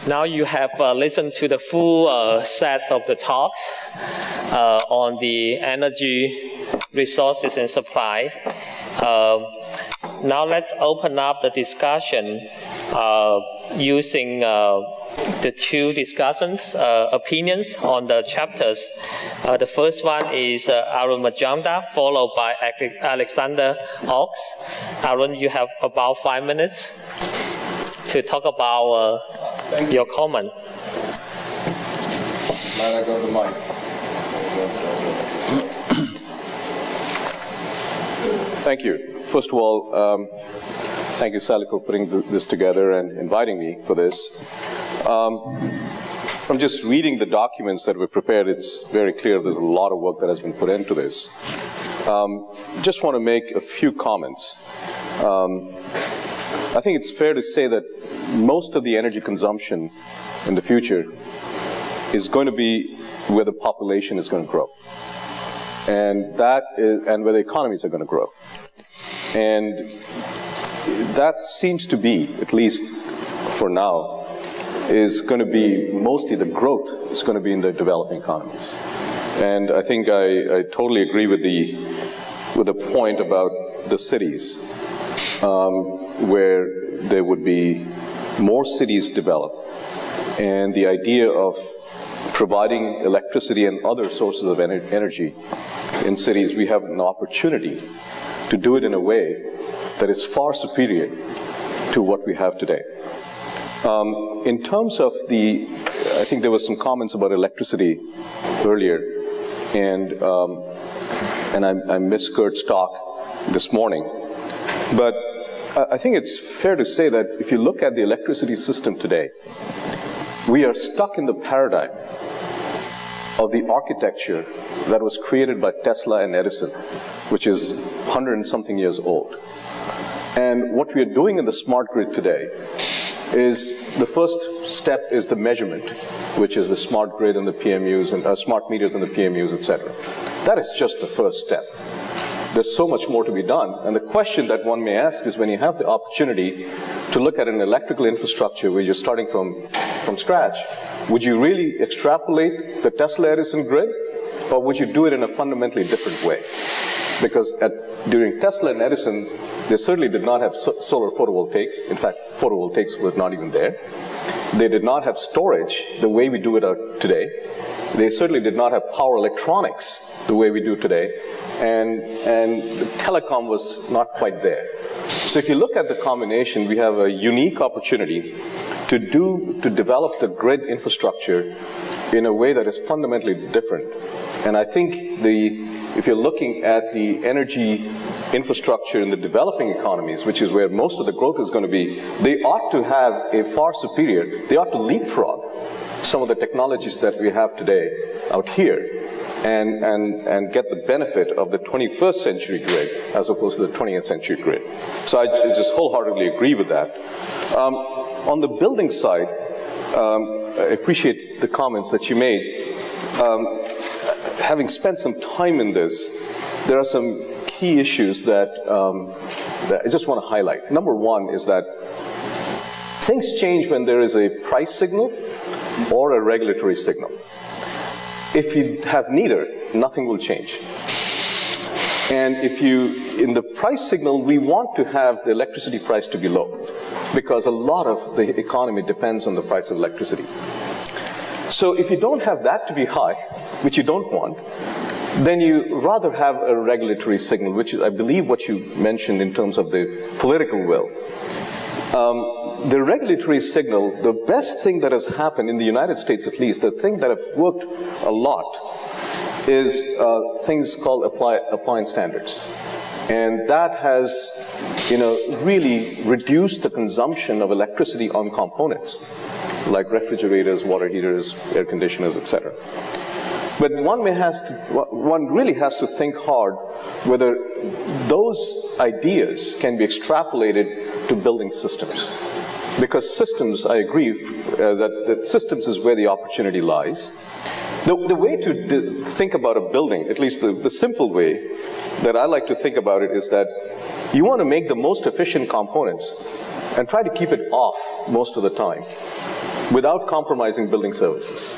Now you have listened to the full set of the talks on the energy resources and supply. Now let's open up the discussion using the two discussions, opinions on the chapters. The first one is Arun Majumdar, followed by Alexander Ox. Arun, you have about 5 minutes to talk about your comment. Might I go to the mic? Thank you. First of all, thank you, Sally, for putting this together and inviting me for this. From just reading the documents that were prepared, it's very clear there's a lot of work that has been put into this. Just want to make a few comments. I think it's fair to say that most of the energy consumption in the future is going to be where the population is going to grow, and where the economies are going to grow. And that seems to be, at least for now, is going to be mostly the growth is going to be in the developing economies. And I think I totally agree with the point about the cities, where there would be more cities developed, and the idea of providing electricity and other sources of energy in cities, we have an opportunity to do it in a way that is far superior to what we have today. In terms of I think there was some comments about electricity earlier, and I missed Kurt's talk this morning, but I think it's fair to say that if you look at the electricity system today, we are stuck in the paradigm of the architecture that was created by Tesla and Edison, which is 100 and something years old. And what we are doing in the smart grid today is, the first step is the measurement, which is the smart grid and the PMUs and smart meters and the PMUs, etc. That is just the first step. There's so much more to be done. And the question that one may ask is, when you have the opportunity to look at an electrical infrastructure where you're starting from scratch, would you really extrapolate the Tesla Edison grid, or would you do it in a fundamentally different way? Because during Tesla and Edison, they certainly did not have solar photovoltaics. In fact, photovoltaics were not even there. They did not have storage the way we do it today. They certainly did not have power electronics the way we do today. And the telecom was not quite there. So if you look at the combination, we have a unique opportunity to develop the grid infrastructure in a way that is fundamentally different. And I think if you're looking at the energy infrastructure in the developing economies, which is where most of the growth is going to be, they ought to have a far superior, they ought to leapfrog some of the technologies that we have today out here, and get the benefit of the 21st century grid as opposed to the 20th century grid. So I just wholeheartedly agree with that. On the building side, I appreciate the comments that you made. Having spent some time in this, there are some key issues that I just want to highlight. Number one is that things change when there is a price signal or a regulatory signal. If you have neither, nothing will change. And in the price signal, we want to have the electricity price to be low, because a lot of the economy depends on the price of electricity. So if you don't have that to be high, which you don't want, then you rather have a regulatory signal, which is, I believe, what you mentioned in terms of the political will. The regulatory signal, the best thing that has happened in the United States, at least, the thing that have worked a lot, is things called appliance standards. And that has, really reduced the consumption of electricity on components, like refrigerators, water heaters, air conditioners, etc. But one really has to think hard whether those ideas can be extrapolated to building systems. Because systems, I agree, that systems is where the opportunity lies. The way to think about a building, at least the simple way that I like to think about it, is that you want to make the most efficient components and try to keep it off most of the time. without compromising building services.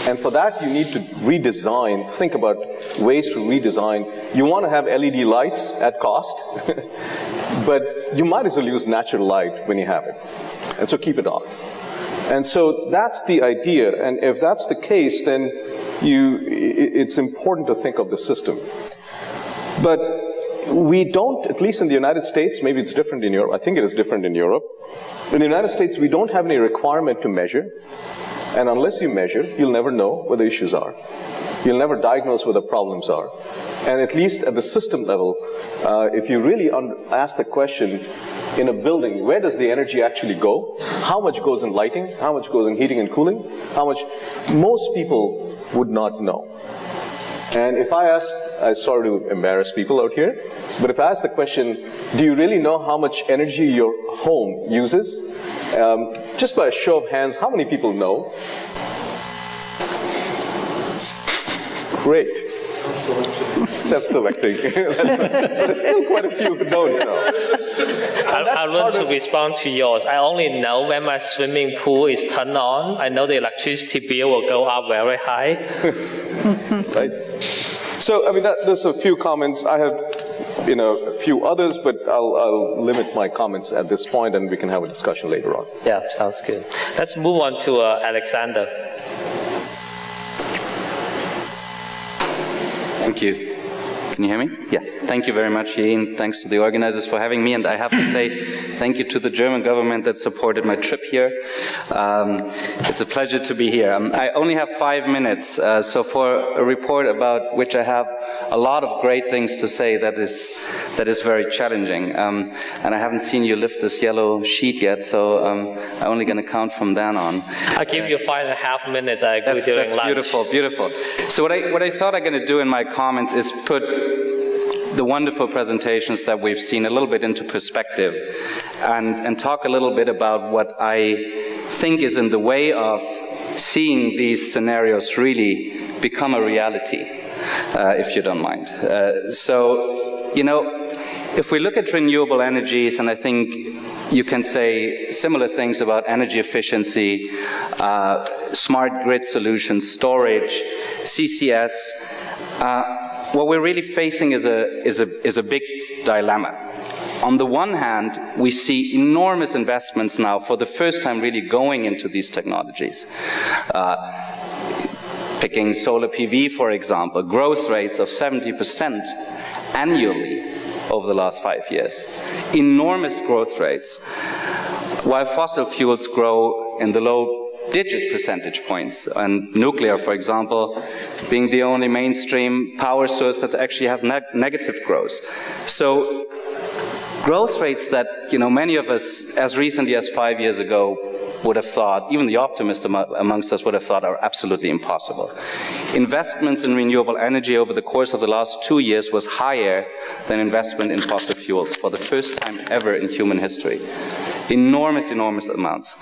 And for that, you need to redesign, think about ways to redesign. You want to have LED lights at cost, but you might as well use natural light when you have it. And so keep it off. And so that's the idea. And if that's the case, then it's important to think of the system. But we don't, at least in the United States, maybe it's different in Europe. I think it is different in Europe. In the United States, we don't have any requirement to measure. And unless you measure, you'll never know what the issues are. You'll never diagnose what the problems are. And at least at the system level, if you really ask the question in a building, where does the energy actually go? How much goes in lighting? How much goes in heating and cooling? How much? Most people would not know. And if I ask, I'm sorry to embarrass people out here, but if I ask the question, do you really know how much energy your home uses? Just by a show of hands, how many people know? Great. Self-selecting. But there's still quite a few who don't know. I want to respond to yours. I only know when my swimming pool is turned on. I know the electricity bill will go up very high. Right. So, I mean, there's a few comments. I have, a few others, but I'll limit my comments at this point, and we can have a discussion later on. Yeah, sounds good. Let's move on to Alexander. Thank you. Can you hear me? Yes. Thank you very much, Ian. Thanks to the organizers for having me. And I have to say thank you to the German government that supported my trip here. It's a pleasure to be here. I only have 5 minutes. So for a report about which I have a lot of great things to say, that is very challenging. And I haven't seen you lift this yellow sheet yet, so I'm only going to count from then on. I'll give you 5.5 minutes. I agree during lunch. That's beautiful, beautiful. So what I thought I'm going to do in my comments is put the wonderful presentations that we've seen a little bit into perspective and talk a little bit about what I think is in the way of seeing these scenarios really become a reality, if you don't mind. If we look at renewable energies, and I think you can say similar things about energy efficiency, smart grid solutions, storage, CCS, what we're really facing is a big dilemma. On the one hand, we see enormous investments now for the first time really going into these technologies. Picking solar PV, for example, growth rates of 70% annually over the last 5 years. Enormous growth rates, while fossil fuels grow in the low-digit percentage points. And nuclear, for example, being the only mainstream power source that actually has negative growth. So growth rates that many of us, as recently as 5 years ago, would have thought, even the optimists amongst us would have thought, are absolutely impossible. Investments in renewable energy over the course of the last 2 years was higher than investment in fossil fuels for the first time ever in human history. Enormous, enormous amounts.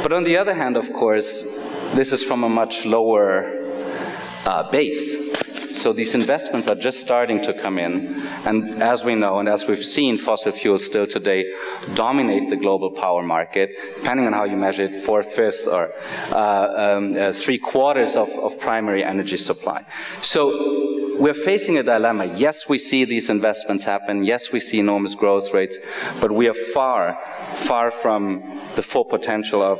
But on the other hand, of course, this is from a much lower base. So these investments are just starting to come in. And as we know, and as we've seen, fossil fuels still today dominate the global power market, depending on how you measure it, 4/5 or 3/4 of primary energy supply. So we're facing a dilemma. Yes, we see these investments happen. Yes, we see enormous growth rates, but we are far, far from the full potential of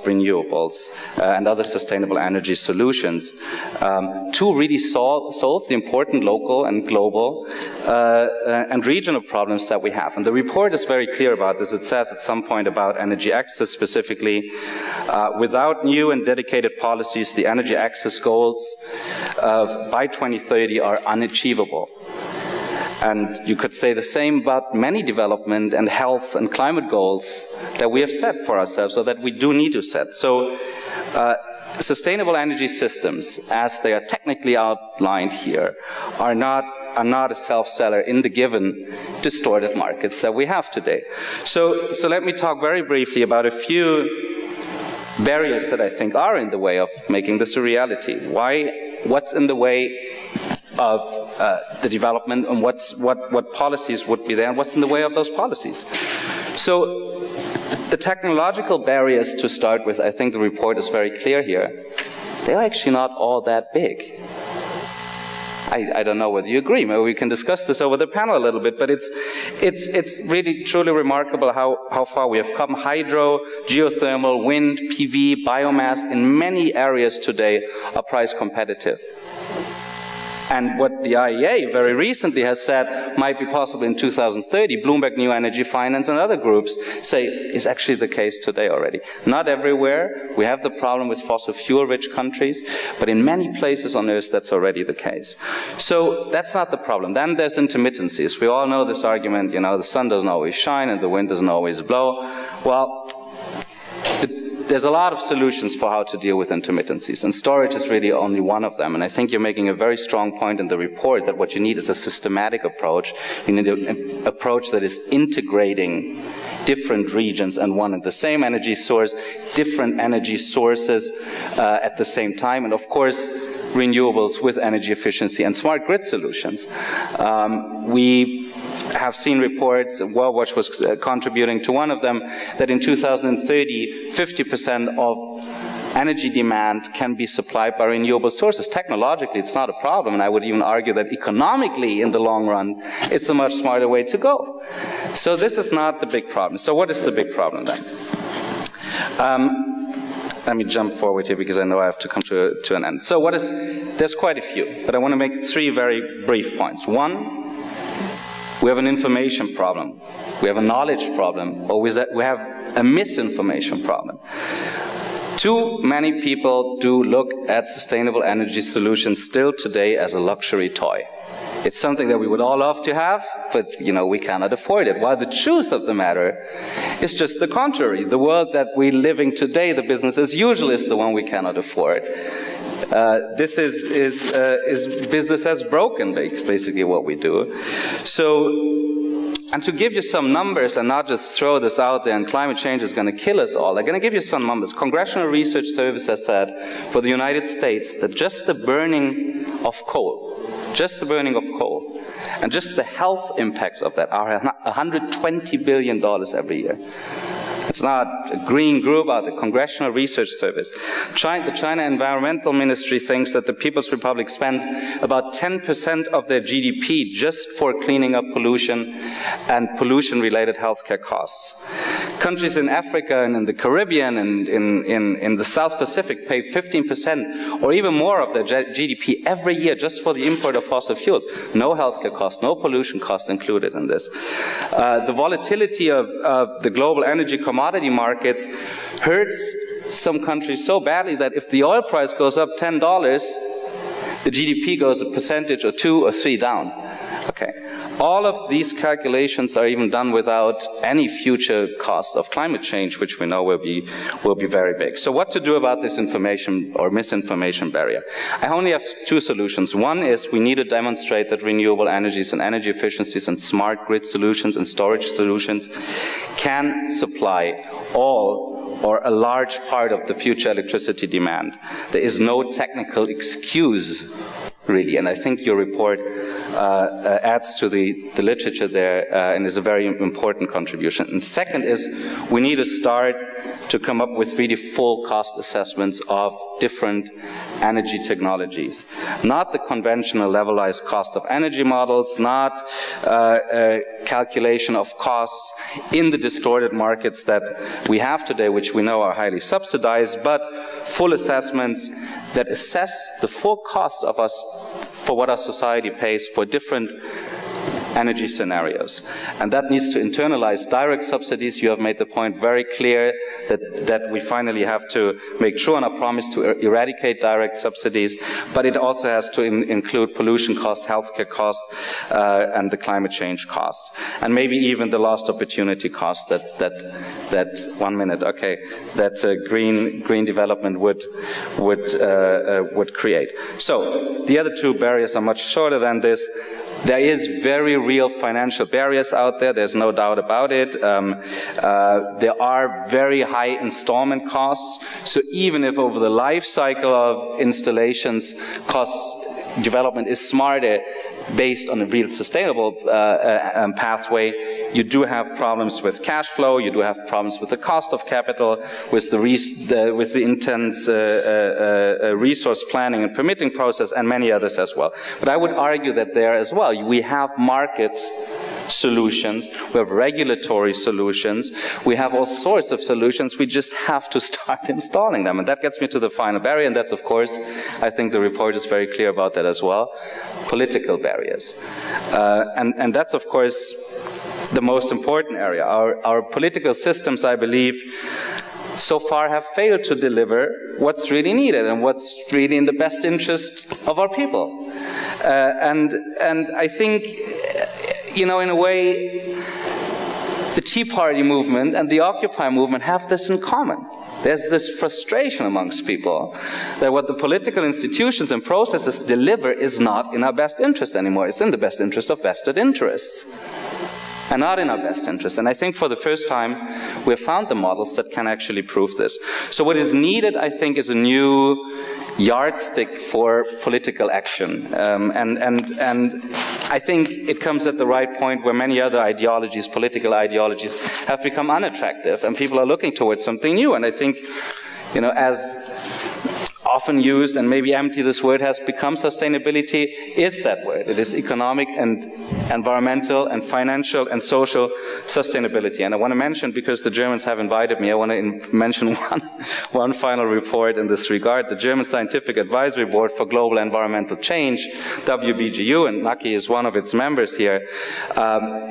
renewables and other sustainable energy solutions to really solve the important local and global and regional problems that we have. And the report is very clear about this. It says at some point about energy access specifically, without new and dedicated policies, the energy access goals by 2030 are unachievable. And you could say the same about many development and health and climate goals that we have set for ourselves, or that we do need to set. So sustainable energy systems, as they are technically outlined here, are not a self-seller in the given distorted markets that we have today. So let me talk very briefly about a few barriers that I think are in the way of making this a reality. What's in the way of the development, and what policies would be there, and what's in the way of those policies. So the technological barriers to start with, I think the report is very clear here. They're actually not all that big. I don't know whether you agree. Maybe we can discuss this over the panel a little bit, but it's really truly remarkable how far we have come. Hydro, geothermal, wind, PV, biomass in many areas today are price competitive. And what the IEA very recently has said might be possible in 2030, Bloomberg New Energy Finance and other groups say is actually the case today already. Not everywhere. We have the problem with fossil fuel-rich countries, but in many places on Earth that's already the case. So that's not the problem. Then there's intermittencies. We all know this argument, you know, the sun doesn't always shine and the wind doesn't always blow. Well, there's a lot of solutions for how to deal with intermittencies, and storage is really only one of them. And I think you're making a very strong point in the report that what you need is a systematic approach. You need an approach that is integrating different regions and one and the same energy source, different energy sources at the same time, and of course, renewables with energy efficiency and smart grid solutions. We have seen reports, WorldWatch was contributing to one of them, that in 2030, 50% of energy demand can be supplied by renewable sources. Technologically, it's not a problem, and I would even argue that economically, in the long run, it's a much smarter way to go. So this is not the big problem. So what is the big problem then? Let me jump forward here because I know I have to come to an end. So there's quite a few, but I want to make 3 very brief points. One, we have an information problem, we have a knowledge problem, or we have a misinformation problem. Too many people do look at sustainable energy solutions still today as a luxury toy. It's something that we would all love to have, but, you know, we cannot afford it. While the truth of the matter is just the contrary. The world that we're living today, the business as usual, is the one we cannot afford. This is business as broken, basically what we do. So, and to give you some numbers and not just throw this out there and climate change is going to kill us all, I'm going to give you some numbers. Congressional Research Service has said for the United States that just the burning of coal, and just the health impacts of that are $120 billion every year. It's not a green group out the Congressional Research Service. The China Environmental Ministry thinks that the People's Republic spends about 10% of their GDP just for cleaning up pollution and pollution-related healthcare costs. Countries in Africa and in the Caribbean and in the South Pacific pay 15% or even more of their GDP every year just for the import of fossil fuels. No healthcare cost, no pollution cost included in this. The volatility of the global energy commodity markets hurts some countries so badly that if the oil price goes up $10, the GDP goes a percentage or 2 or 3 down. Okay. All of these calculations are even done without any future cost of climate change, which we know will be very big. So what to do about this information or misinformation barrier? I only have 2 solutions. One is we need to demonstrate that renewable energies and energy efficiencies and smart grid solutions and storage solutions can supply all or a large part of the future electricity demand. There is no technical excuse, really, and I think your report adds to the literature there and is a very important contribution. And second is we need to start to come up with really full cost assessments of different energy technologies. Not the conventional levelized cost of energy models, not calculation of costs in the distorted markets that we have today, which we know are highly subsidized, but full assessments that assess the full costs of us for what our society pays for different energy scenarios. And that needs to internalize direct subsidies. You have made the point very clear that we finally have to make true on our promise to eradicate direct subsidies, but it also has to include pollution costs, healthcare costs, and the climate change costs. And maybe even the lost opportunity costs that 1 minute, okay, that green development would create. So the other 2 barriers are much shorter than this. There is very real financial barriers out there, there's no doubt about it. There are very high installment costs, so even if over the life cycle of installations costs development is smarter based on a real sustainable pathway, you do have problems with cash flow, you do have problems with the cost of capital, with the intense resource planning and permitting process, and many others as well. But I would argue that there as well, we have market solutions, we have regulatory solutions, we have all sorts of solutions, we just have to start installing them. And that gets me to the final barrier, and that's, of course, I think the report is very clear about that as well, political barriers. And that's, of course, the most important area. Our political systems, I believe, so far have failed to deliver what's really needed and what's really in the best interest of our people. And I think, you know, in a way, the Tea Party movement and the Occupy movement have this in common. There's this frustration amongst people that what the political institutions and processes deliver is not in our best interest anymore. It's in the best interest of vested interests, and not in our best interest. And I think for the first time, we have found the models that can actually prove this. So what is needed, I think, is a new yardstick for political action. And I think it comes at the right point where many other ideologies, political ideologies, have become unattractive, and people are looking towards something new. And I think, you know, as often used and maybe empty this word has become, sustainability is that word. It is economic and environmental and financial and social sustainability. And I want to mention, because the Germans have invited me, I want to mention one final report in this regard. The German Scientific Advisory Board for Global Environmental Change, WBGU, and Naki is one of its members here,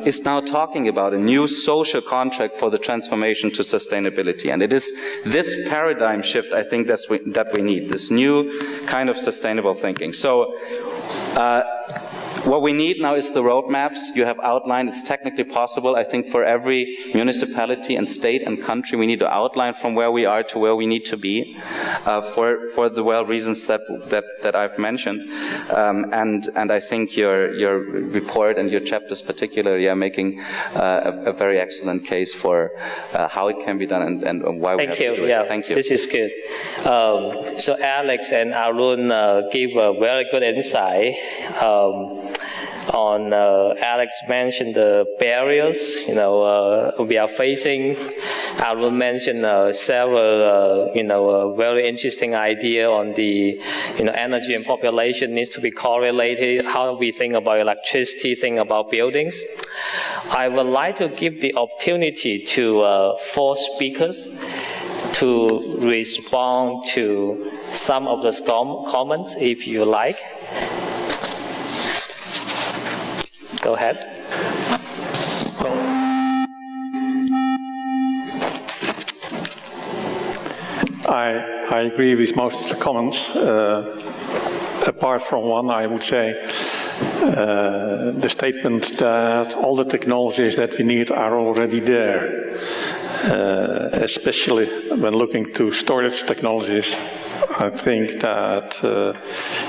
is now talking about a new social contract for the transformation to sustainability. And it is this paradigm shift, I think, that we need. This new kind of sustainable thinking. So what we need now is the roadmaps you have outlined. It's technically possible, I think, for every municipality and state and country. We need to outline from where we are to where we need to be for the reasons that I've mentioned. And I think your report and your chapters particularly are making a very excellent case for how it can be done and why we have to do it. Yeah, thank you. This is good. So Alex and Arun give a very good insight. Alex mentioned the barriers, you know, we are facing. Arun mentioned several, very interesting idea on the, energy and population needs to be correlated. How we think about electricity, think about buildings. I would like to give the opportunity to 4 speakers to respond to some of the comments, if you like. Go ahead. Well, I agree with most of the comments. Apart from one, I would say the statement that all the technologies that we need are already there, especially when looking to storage technologies. I think that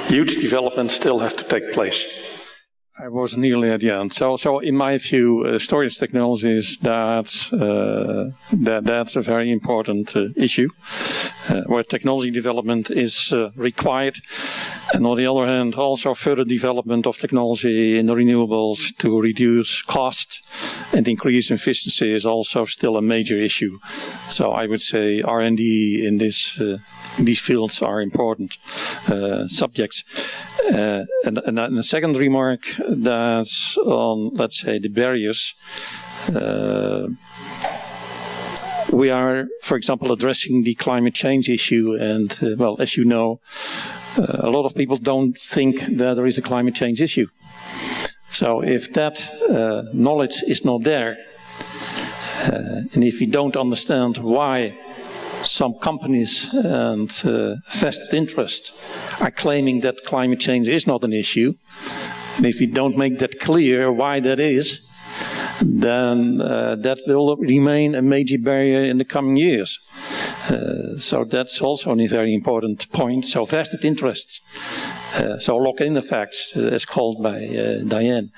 huge developments still have to take place. I was nearly at the end. So in my view, storage technologies, that's a very important issue, where technology development is required. And on the other hand, also further development of technology in the renewables to reduce cost and increase efficiency is also still a major issue. So I would say R&D in these fields are important subjects. And the second remark, that's on, let's say, the barriers. We are, for example, addressing the climate change issue, and well, as you know, a lot of people don't think that there is a climate change issue. So if that knowledge is not there, and if we don't understand why some companies and vested interest are claiming that climate change is not an issue, and if we don't make that clear why that is, then that will remain a major barrier in the coming years. So that's also a very important point. So vested interests, so lock-in effects, as called by Diane,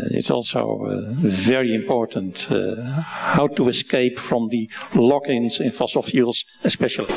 it's also very important how to escape from the lock-ins in fossil fuels especially.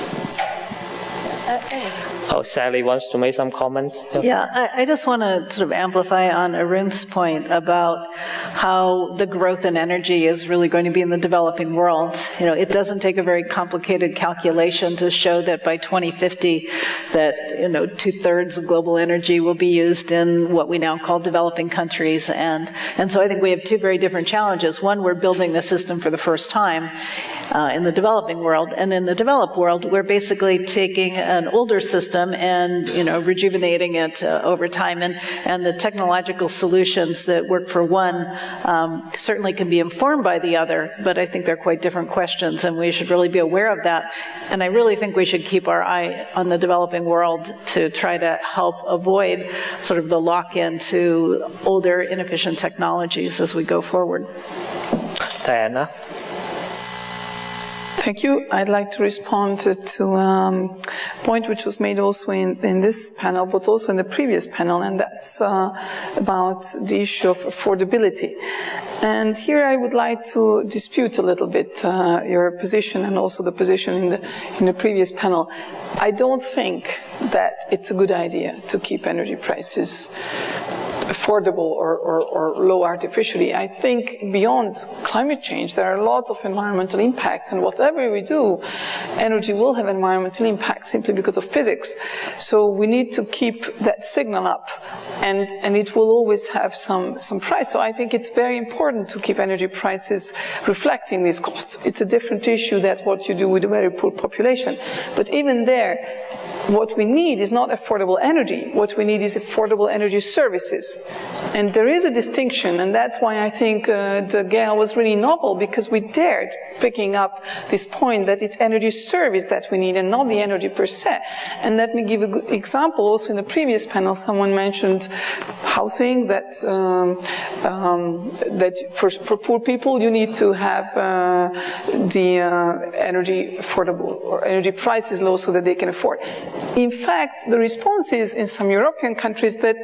Oh, Sally wants to make some comment. Yeah, I just want to sort of amplify on Arun's point about how the growth in energy is really going to be in the developing world. You know, it doesn't take a very complicated calculation to show that by 2050 that, you know, 2/3 of global energy will be used in what we now call developing countries. And so I think we have two very different challenges. One, we're building the system for the first time in the developing world. And in the developed world, we're basically taking an older system and, you know, rejuvenating it over time. And the technological solutions that work for one certainly can be informed by the other, but I think they're quite different questions, and we should really be aware of that. And I really think we should keep our eye on the developing world to try to help avoid sort of the lock-in to older, inefficient technologies as we go forward. Diana? Thank you. I'd like to respond to a point which was made also in this panel, but also in the previous panel, and that's about the issue of affordability. And here I would like to dispute a little bit your position and also the position in the previous panel. I don't think that it's a good idea to keep energy prices affordable or low artificially. I think beyond climate change, there are lots of environmental impacts, and whatever we do, energy will have environmental impact simply because of physics. So we need to keep that signal up, and it will always have some price. So I think it's very important to keep energy prices reflecting these costs. It's a different issue than what you do with a very poor population. But even there, what we need is not affordable energy. What we need is affordable energy services. And there is a distinction, and that's why I think the GEA was really novel, because we dared picking up this point that it's energy service that we need and not the energy per se. And let me give a good example. Also in the previous panel, someone mentioned housing, that for poor people you need to have the energy affordable, or energy prices low so that they can afford. In fact, the response is in some European countries that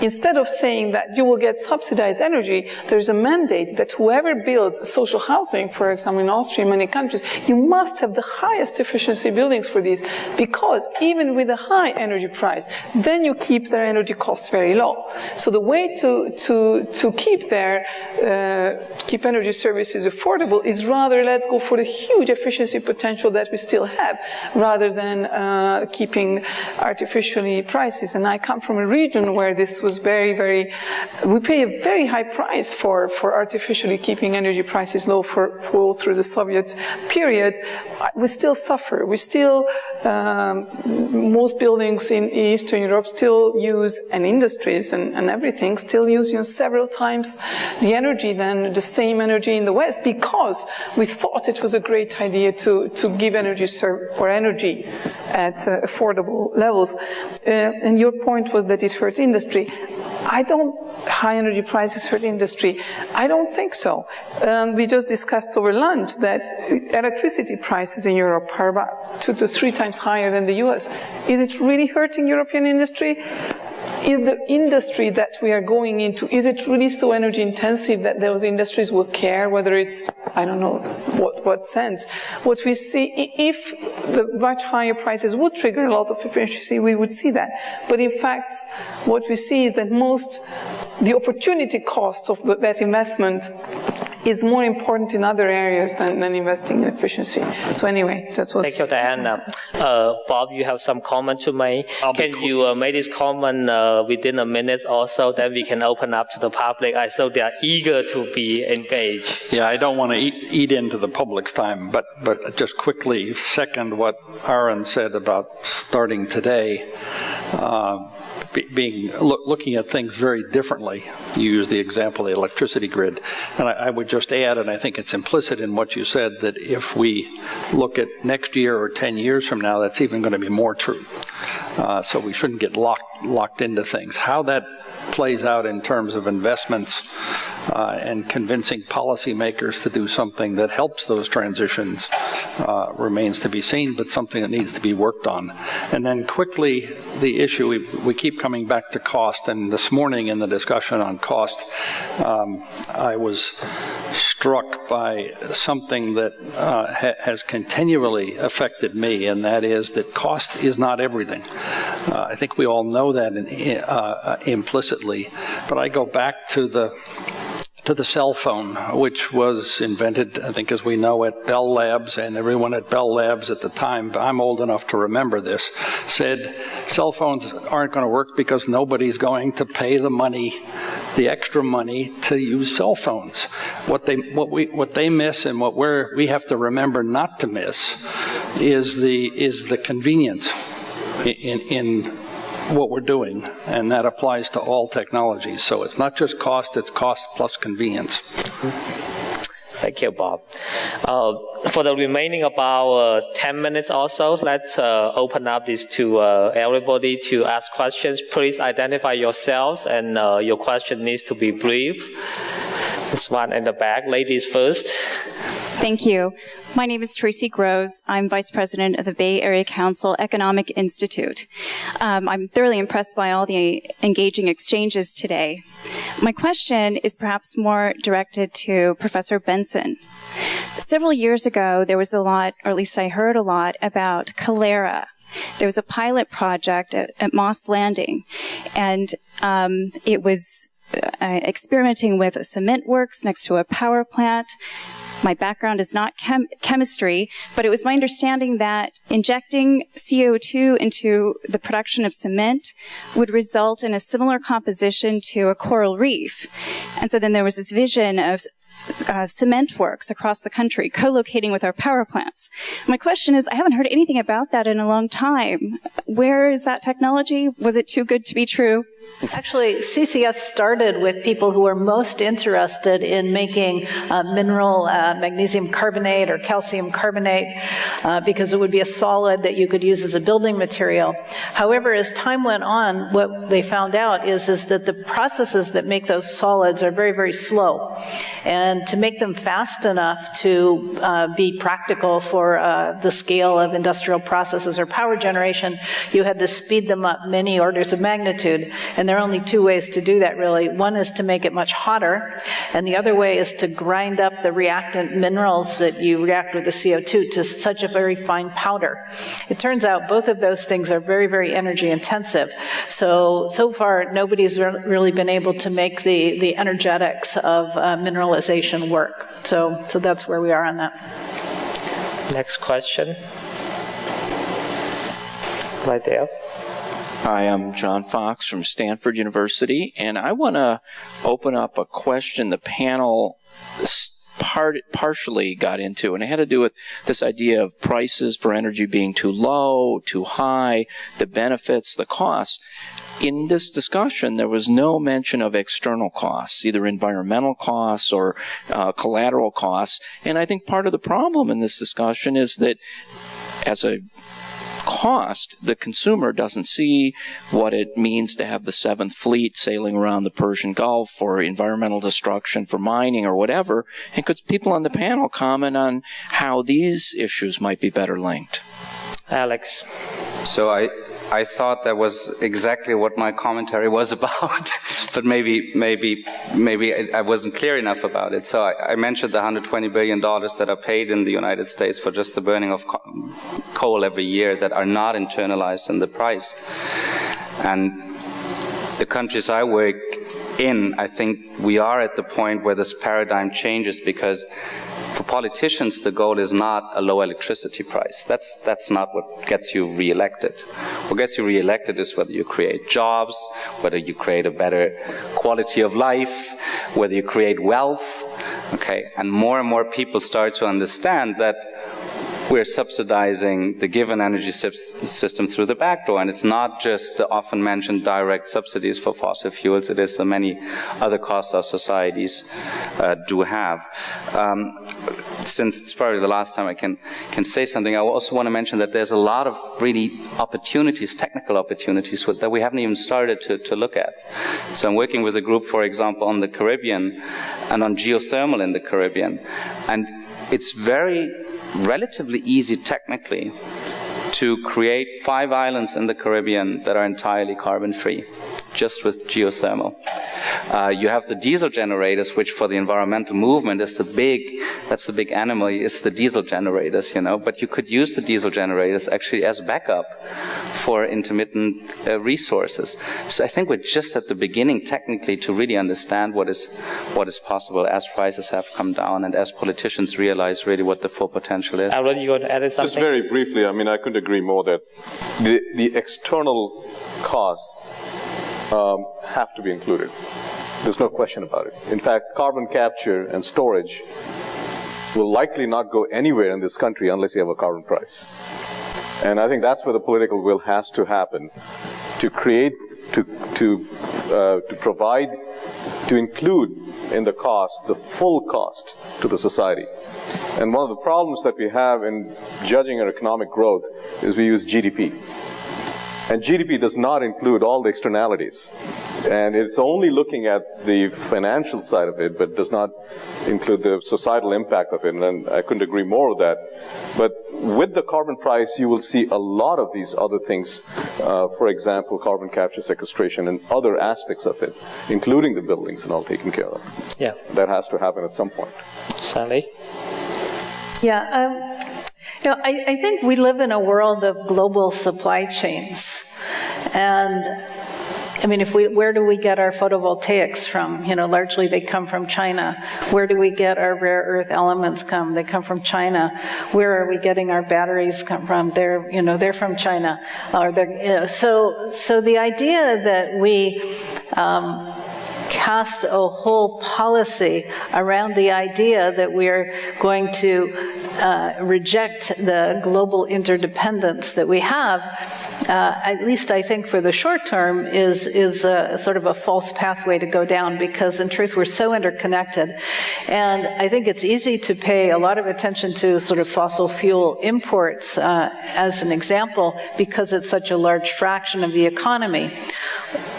instead of saying that you will get subsidized energy, there's a mandate that whoever builds social housing, for example in Austria, many countries, you must have the highest efficiency buildings for these, because even with a high energy price, then you keep their energy costs very low. So the way to keep energy services affordable is rather let's go for the huge efficiency potential that we still have, rather than keeping artificially prices. And I come from a region where this was we pay a very high price for artificially keeping energy prices low for all through the Soviet period. We still suffer. We still, most buildings in Eastern Europe still use, and industries and everything, still use several times the energy than the same energy in the West, because we thought it was a great idea to give energy at affordable levels. And your point was that it hurt industry. High energy prices hurt industry. I don't think so. We just discussed over lunch that electricity prices in Europe are about 2 to 3 times higher than the US. Is it really hurting European industry? Is the industry that we are going into, is it really so energy intensive that those industries will care whether it's, I don't know what sense. What we see, if the much higher prices would trigger a lot of efficiency, we would see that. But in fact, what we see is that the opportunity cost of that investment is more important in other areas than investing in efficiency. So anyway, that was... Thank you, Diana. Bob, you have some comment to make. Can you make this comment within a minute or so, then we can open up to the public? I saw they are eager to be engaged. Yeah, I don't want to eat into the public's time, but just quickly second what Arun said about starting today. Looking at things very differently. You used the example of the electricity grid. And I would just add, and I think it's implicit in what you said, that if we look at next year or 10 years from now, that's even going to be more true. So we shouldn't get locked into things. How that plays out in terms of investments and convincing policymakers to do something that helps those transitions remains to be seen, but something that needs to be worked on. And then quickly, the issue, we keep coming back to cost, and this morning in the discussion on cost, I was struck by something that has continually affected me, and that is that cost is not everything. I think we all know that implicitly, but I go back to the cell phone, which was invented, I think, as we know, at Bell Labs, and everyone at Bell Labs at the time, but I'm old enough to remember this, said cell phones aren't going to work because nobody's going to pay the money, the extra money, to use cell phones. What they miss, and what we have to remember not to miss, is the convenience in what we're doing, and that applies to all technologies. So it's not just cost, it's cost plus convenience. Thank you, Bob. For the remaining about 10 minutes or so, let's open up this to everybody to ask questions. Please identify yourselves, and your question needs to be brief. This one in the back, ladies first. Thank you. My name is Tracy Groves. I'm Vice President of the Bay Area Council Economic Institute. I'm thoroughly impressed by all the engaging exchanges today. My question is perhaps more directed to Professor Benson. Several years ago, there was a lot, or at least I heard a lot, about cholera. There was a pilot project at Moss Landing, and it was experimenting with cement works next to a power plant. My background is not chemistry, but it was my understanding that injecting CO2 into the production of cement would result in a similar composition to a coral reef. And so then there was this vision of cement works across the country, co-locating with our power plants. My question is, I haven't heard anything about that in a long time. Where is that technology? Was it too good to be true? Actually, CCS started with people who were most interested in making mineral magnesium carbonate or calcium carbonate because it would be a solid that you could use as a building material. However, as time went on, what they found out is that the processes that make those solids are very, very slow. And to make them fast enough to be practical for the scale of industrial processes or power generation, you had to speed them up many orders of magnitude. And there are only two ways to do that, really. One is to make it much hotter, and the other way is to grind up the reactant minerals that you react with the CO2 to such a very fine powder. It turns out both of those things are very, very energy intensive. So far, nobody's really been able to make the energetics of mineralization work. So that's where we are on that. Next question. Right there. Hi, I'm John Fox from Stanford University, and I want to open up a question the panel partially got into, and it had to do with this idea of prices for energy being too low, too high, the benefits, the costs. In this discussion, there was no mention of external costs, either environmental costs or collateral costs, and I think part of the problem in this discussion is that as a cost, the consumer doesn't see what it means to have the 7th Fleet sailing around the Persian Gulf for environmental destruction, for mining or whatever. And could people on the panel comment on how these issues might be better linked? Alex. So I thought that was exactly what my commentary was about, but maybe I wasn't clear enough about it. So I mentioned the $120 billion that are paid in the United States for just the burning of coal every year that are not internalized in the price. And the countries I work in, I think we are at the point where this paradigm changes, because for politicians, the goal is not a low electricity price. That's not what gets you reelected. What gets you reelected is whether you create jobs, whether you create a better quality of life, whether you create wealth. Okay, and more people start to understand that we're subsidizing the given energy system through the back door, and it's not just the often mentioned direct subsidies for fossil fuels, it is the many other costs our societies do have. Since it's probably the last time I can say something, I also want to mention that there's a lot of really opportunities, technical opportunities that we haven't even started to look at. So I'm working with a group, for example, on the Caribbean and on geothermal in the Caribbean, and it's relatively easy technically to create 5 islands in the Caribbean that are entirely carbon-free, just with geothermal. You have the diesel generators, which for the environmental movement is that's the big animal, is the diesel generators, but you could use the diesel generators actually as backup for intermittent resources. So I think we're just at the beginning technically to really understand what is possible as prices have come down and as politicians realize really what the full potential is. Aaron, you want to add something? Just very briefly, I mean, I couldn't agree more that the external costs have to be included. There's no question about it. In fact, carbon capture and storage will likely not go anywhere in this country unless you have a carbon price. And I think that's where the political will has to happen to create, to provide, to include in the cost, the full cost to the society. And one of the problems that we have in judging our economic growth is we use GDP. And GDP does not include all the externalities. And it's only looking at the financial side of it, but does not include the societal impact of it. And I couldn't agree more with that. But with the carbon price, you will see a lot of these other things, for example, carbon capture, sequestration, and other aspects of it, including the buildings and all taken care of. Yeah. That has to happen at some point. Sally? Yeah, I think we live in a world of global supply chains. And I mean, where do we get our photovoltaics from? Largely they come from China. Where do we get our rare earth elements They come from China. Where are we getting our batteries come from? They're from China. So the idea that we cast a whole policy around the idea that we're going to reject the global interdependence that we have, at least I think for the short term, is a sort of a false pathway to go down, because in truth we're so interconnected. And I think it's easy to pay a lot of attention to sort of fossil fuel imports as an example, because it's such a large fraction of the economy.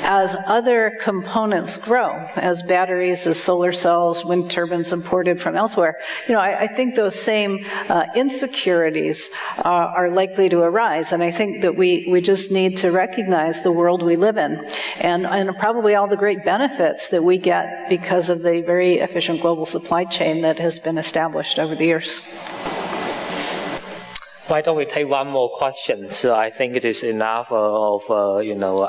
As other components grow, as batteries, as solar cells, wind turbines imported from elsewhere, I think those same insecurities are likely to arise. And I think that we just need to recognize the world we live in, and probably all the great benefits that we get because of the very efficient global supply chain that has been established over the years. Why don't we take one more question? So I think it is enough of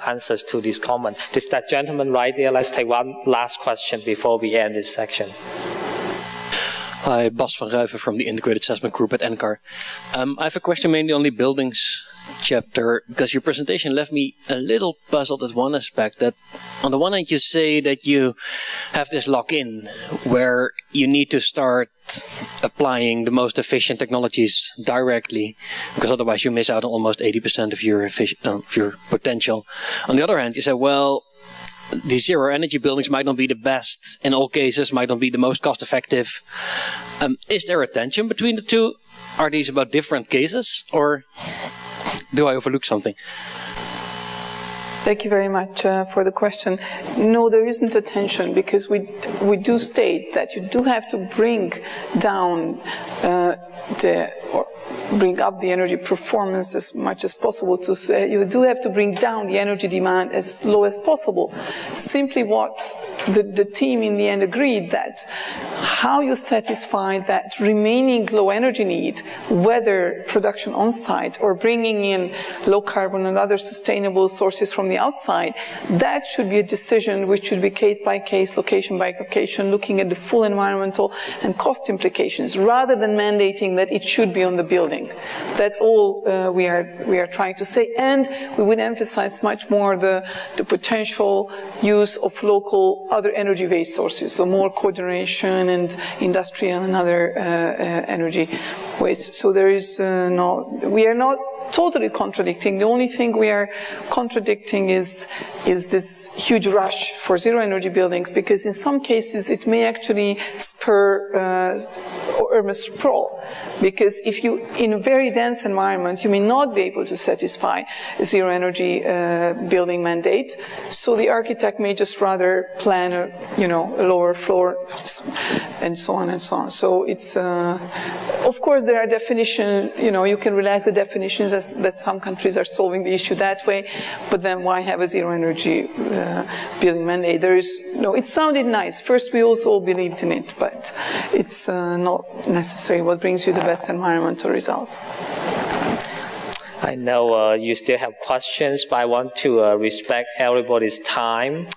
answers to this comment. Just that gentleman right there. Let's take one last question before we end this section. Hi, Bas van Ruiven from the Integrated Assessment Group at NCAR. I have a question mainly on the buildings chapter, because your presentation left me a little puzzled at one aspect. That on the one hand you say that you have this lock-in where you need to start applying the most efficient technologies directly, because otherwise you miss out on almost 80% of your potential. On the other hand, you say, well, the zero energy buildings might not be the best in all cases, might not be the most cost effective. Is there a tension between the two? Are these about different cases, or do I overlook something? Thank you very much for the question. No, there isn't a tension, because we do state that you do have to bring down bring up the energy performance as much as possible. To say you do have to bring down the energy demand as low as possible. Simply what the team in the end agreed, that how you satisfy that remaining low energy need, whether production on site or bringing in low carbon and other sustainable sources from the outside, that should be a decision which should be case by case, location by location, looking at the full environmental and cost implications, rather than mandating that it should be on the building. That's all we are trying to say, and we would emphasize much more the potential use of local other energy-based sources, so more cogeneration and industrial and other energy waste. So there is we are not totally contradicting. The only thing we are contradicting is this huge rush for zero energy buildings, because in some cases it may actually spur urban sprawl, because if you, in a very dense environment, you may not be able to satisfy a zero energy building mandate, so the architect may just rather plan a lower floor and so on and so on. So it's of course there are definitions, you can relax the definitions that some countries are solving the issue that way, but then why have a zero energy building mandate? It sounded nice. First, we also all believed in it, but it's not necessarily what brings you the best environmental results. I know you still have questions, but I want to respect everybody's time.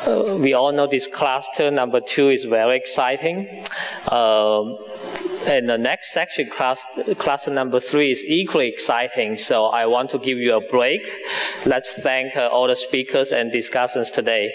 We all know this cluster number 2 is very exciting. And the next section, cluster number 3, is equally exciting. So I want to give you a break. Let's thank all the speakers and discussants today.